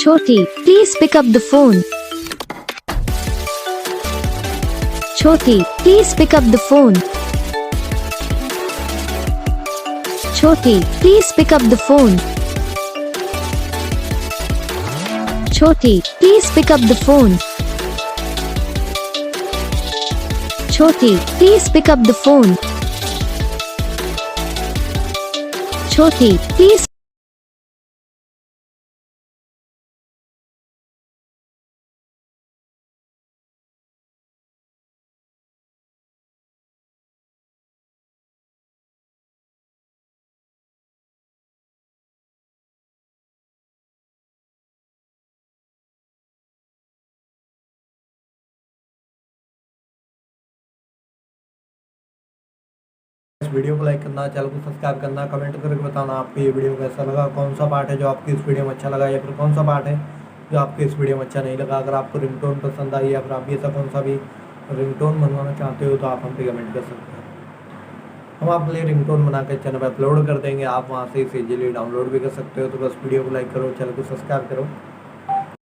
Chhoti, please pick up the phone. Chhoti, please pick up the phone. Chhoti, please pick up the phone. Chhoti, please pick up the phone. Chhoti, please pick up the phone. Chhoti, please. इस video को like करना, channel को subscribe करना, comment करके बताना आपको ये video कैसा लगा, कौन सा पार्ट है जो आपकी इस वीडियो में अच्छा लगा या फिर कौन सा पार्ट है जो आपके इस वीडियो में अच्छा नहीं लगा। अगर आपको रिंगटोन पसंद आई या फिर आप ऐसा कौन सा भी रिंगटोन बनवाना चाहते हो तो आप हम पे कमेंट कर सकते हो। हम आपके लिए रिंगटोन बना कर चैनल पर अपलोड कर देंगे, आप वहाँ से इसे इजीली डाउनलोड भी कर सकते हो। तो बस वीडियो को लाइक करो, चैनल को सब्सक्राइब करो।